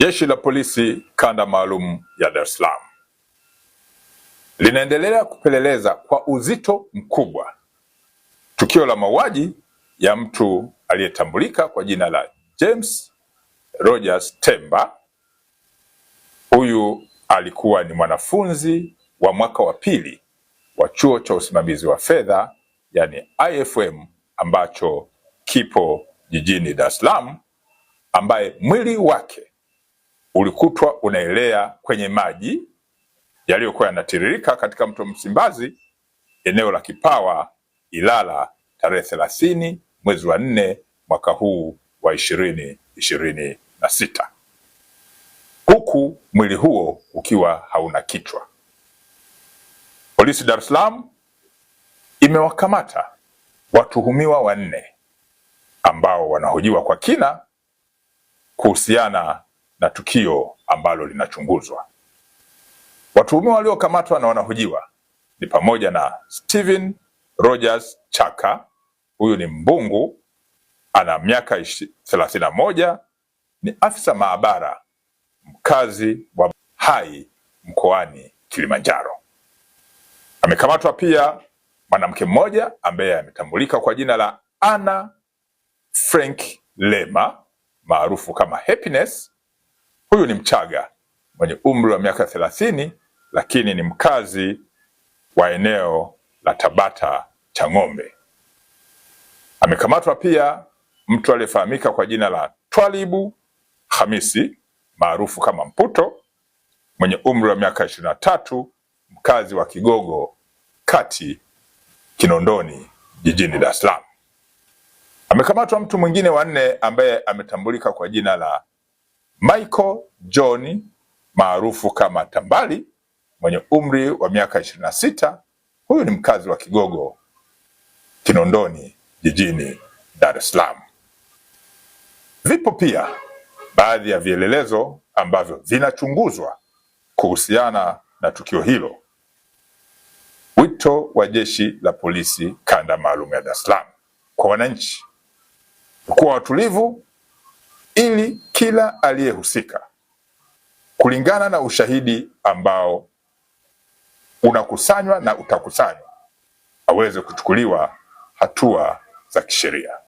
Jeshi la Polisi Kanda Maalum ya Dar es Salaam linaendelea kupeleleza kwa uzito mkubwa tukio la mauaji ya mtu aliyetambulika kwa jina la James Rogers Temba. Huyu alikuwa ni mwanafunzi wa mwaka wa pili wa chuo cha usimamizi wa fedha yani IFM ambacho kipo jijini Dar es Salaam, ambaye mwili wake ulikutwa unaelea kwenye maji yaliyokuwa yanatiririka katika mto Msimbazi, eneo la Kipawa, Ilala, tarehe 30 mwezi wa 4 mwaka huu wa 2026, huku mwili huo ukiwa hauna kichwa. Polisi Dar es Salaam imewakamata watuhumiwa 4 ambao wanahojiwa kwa kina kuhusiana na tukio ambalo linachunguzwa. Watuhumiwa waliokamatwa na wanahojiwa ni pamoja na Steven Rogers Chaka, huyu ni mbungu, ana miaka 31, ni afisa maabara mkazi wa Hai mkoani Kilimanjaro. Amekamatwa pia mwanamke mmoja ambaye ametambulika kwa jina la Anna Frank Lema maarufu kama Happiness. Huyu ni Mchaga mwenye umri wa miaka 30, lakini ni mkazi wa eneo la Tabata Chang'ombe. Amekamatwa pia mtu aliyefahamika kwa jina la Twalibu Hamisi maarufu kama Mputo mwenye umri wa miaka 23, mkazi wa Kigogo Kati Kinondoni jijini Dar es Salaam. Amekamatwa mtu mwingine wa 4 ambaye ametambulika kwa jina la Michael John maarufu kama Tambali mwenye umri wa miaka 26. Huyu ni mkazi wa Kigogo Kinondoni jijini Dar es Salaam. Vipo pia baadhi ya vielelezo ambavyo vinachunguzwa kuhusiana na tukio hilo. Wito wa Jeshi la Polisi Kanda Maalum ya Dar es Salaam kwa wananchi kuwa watulivu ili kila aliyehusika, kulingana na ushahidi ambao unakusanywa na utakusanywa, aweze kuchukuliwa hatua za kisheria.